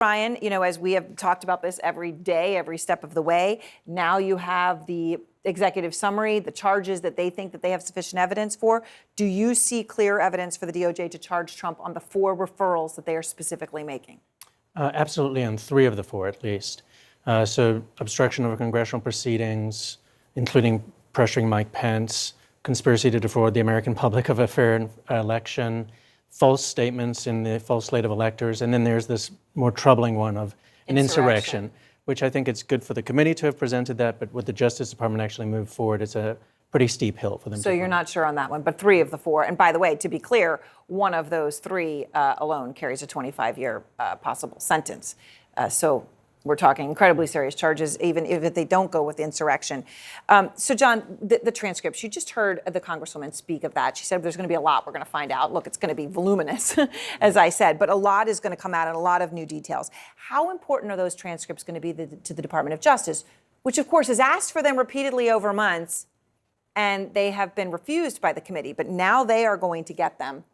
Brian, as we have talked about this every day, every step of the way, now you have the executive summary, the charges that they think that they have sufficient evidence for. Do you see clear evidence for the DOJ to charge Trump on the 4 referrals that they are specifically making? Absolutely, on 3 of the 4 at least. So obstruction of congressional proceedings, including pressuring Mike Pence, conspiracy to defraud the American public of a fair election, false statements in the false slate of electors, and then there's this more troubling one of an insurrection, which I think it's good for the committee to have presented that, but with the Justice Department actually move forward, it's a pretty steep hill for them. So you're not sure on that one, but 3 of the 4. And by the way, to be clear, one of those 3 alone carries a 25-year possible sentence. So we're talking incredibly serious charges, even if they don't go with insurrection. So, John, the transcripts, you just heard the Congresswoman speak of that. She said there's going to be a lot we're going to find out. Look, it's going to be voluminous, as I said, but a lot is going to come out and a lot of new details. How important are those transcripts going to be to the Department of Justice, which, of course, has asked for them repeatedly over months, and they have been refused by the committee, but now they are going to get them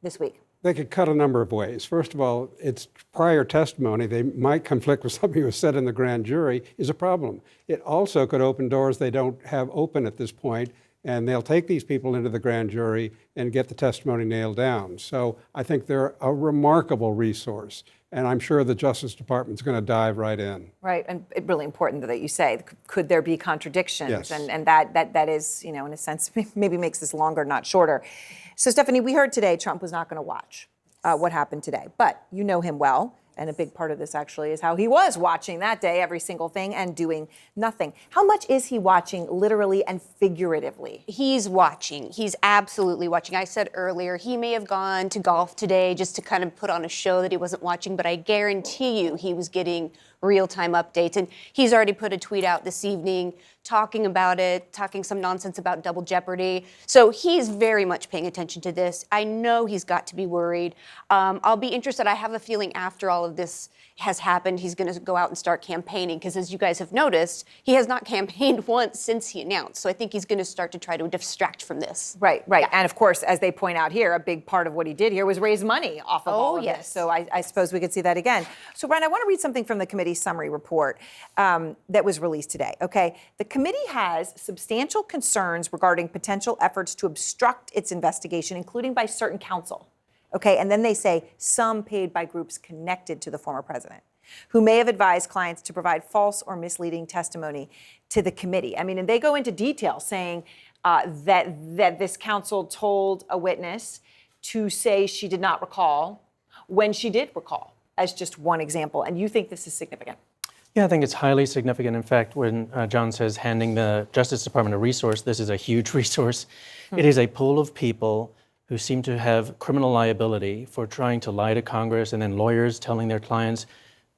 this week? They could cut a number of ways. First of all, it's prior testimony. They might conflict with something that was said in the grand jury is a problem. It also could open doors they don't have open at this point, and they'll take these people into the grand jury and get the testimony nailed down. So I think they're a remarkable resource, and I'm sure the Justice Department's going to dive right in. Right, and it's really important that you say, could there be contradictions? Yes. And that is, in a sense, maybe makes this longer, not shorter. So, Stephanie, we heard today Trump was not going to watch what happened today, but you know him well. And a big part of this actually is how he was watching that day, every single thing, and doing nothing. How much is he watching literally and figuratively? He's watching. He's absolutely watching. I said earlier, he may have gone to golf today just to kind of put on a show that he wasn't watching, but I guarantee you he was getting real-time updates. And he's already put a tweet out this evening talking about it, talking some nonsense about double jeopardy. So he's very much paying attention to this. I know he's got to be worried. I'll be interested. I have a feeling after all of this has happened, he's going to go out and start campaigning, because as you guys have noticed, he has not campaigned once since he announced. So I think he's going to start to try to distract from this. Right. Yeah. And of course, as they point out here, a big part of what he did here was raise money off of all of this. So I suppose we could see that again. So, Brian, I want to read something from the committee summary report that was released today. Okay. The committee has substantial concerns regarding potential efforts to obstruct its investigation, including by certain counsel. Okay, and then they say some paid by groups connected to the former president, who may have advised clients to provide false or misleading testimony to the committee. I mean, and they go into detail saying that this counsel told a witness to say she did not recall when she did recall, as just one example. And you think this is significant? Yeah, I think it's highly significant. In fact, when John says handing the Justice Department a resource, this is a huge resource. It is a pool of people who seem to have criminal liability for trying to lie to Congress, and then lawyers telling their clients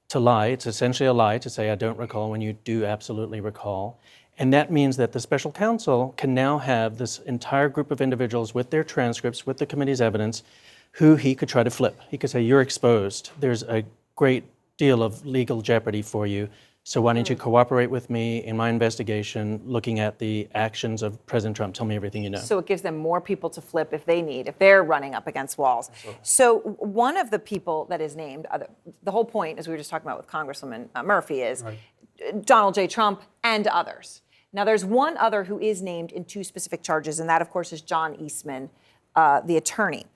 to lie. It's essentially a lie to say, I don't recall, when you do absolutely recall. And that means that the special counsel can now have this entire group of individuals with their transcripts, with the committee's evidence, who he could try to flip. He could say, you're exposed. There's a great deal of legal jeopardy for you. So why don't you cooperate with me in my investigation, looking at the actions of President Trump? Tell me everything you know. So it gives them more people to flip if they need, if they're running up against walls. Absolutely. So one of the people that is named, the whole point, as we were just talking about with Congresswoman Murphy, is Donald J. Trump and others. Now, there's one other who is named in 2 specific charges, and that, of course, is John Eastman, the attorney.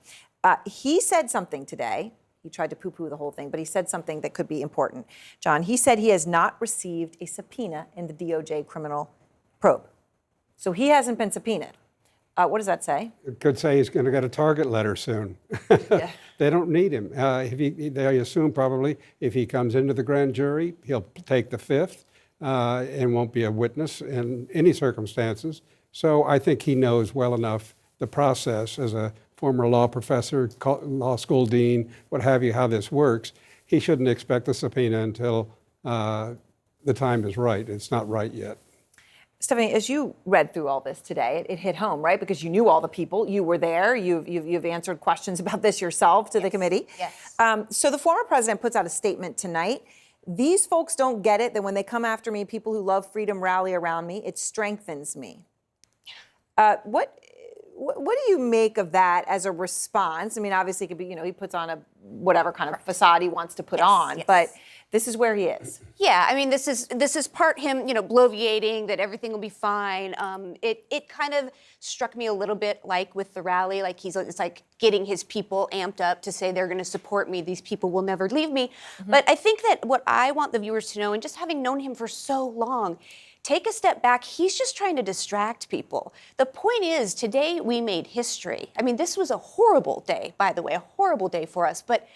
He said something today. He tried to poo-poo the whole thing, but he said something that could be important. John, he said he has not received a subpoena in the DOJ criminal probe. So he hasn't been subpoenaed. What does that say? It could say he's going to get a target letter soon. Yeah. They don't need him. They assume probably if he comes into the grand jury, he'll take the 5th and won't be a witness in any circumstances. So I think he knows well enough the process as a former law professor, law school dean, what have you, how this works. He shouldn't expect a subpoena until the time is right. It's not right yet. Stephanie, as you read through all this today, it hit home, right? Because you knew all the people. You were there. You've answered questions about this yourself to the committee. Yes. So the former president puts out a statement tonight. These folks don't get it, that when they come after me, people who love freedom rally around me. It strengthens me. What do you make of that as a response? I mean, obviously, it could be, he puts on a whatever kind of facade he wants to put on, yes. but this is where he is. Yeah, I mean, this is part him, bloviating that everything will be fine. It kind of struck me a little bit like with the rally, like it's like getting his people amped up to say they're going to support me. These people will never leave me. But I think that what I want the viewers to know, and just having known him for so long, take a step back. He's just trying to distract people. The point is, today we made history. I mean, this was a horrible day, by the way, a horrible day for us. But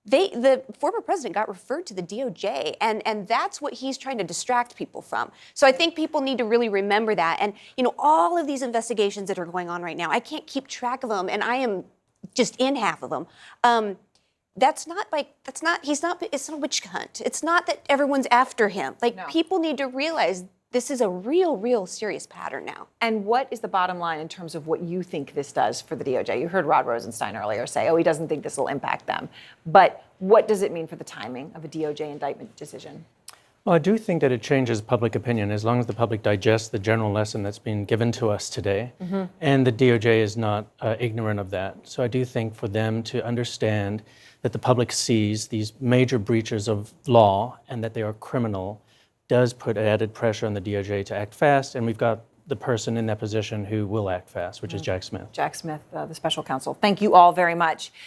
the former president got referred to the DOJ, and that's what he's trying to distract people from. So I think people need to really remember that. And, all of these investigations that are going on right now, I can't keep track of them, and I am just in half of them. It's not a witch hunt. It's not that everyone's after him. People need to realize this is a real serious pattern now. And what is the bottom line in terms of what you think this does for the DOJ? You heard Rod Rosenstein earlier say, he doesn't think this will impact them. But what does it mean for the timing of a DOJ indictment decision? Well, I do think that it changes public opinion as long as the public digests the general lesson that's been given to us today. And the DOJ is not ignorant of that. So I do think for them to understand that the public sees these major breaches of law and that they are criminal does put added pressure on the DOJ to act fast. And we've got the person in that position who will act fast, which is Jack Smith. Jack Smith, the special counsel. Thank you all very much.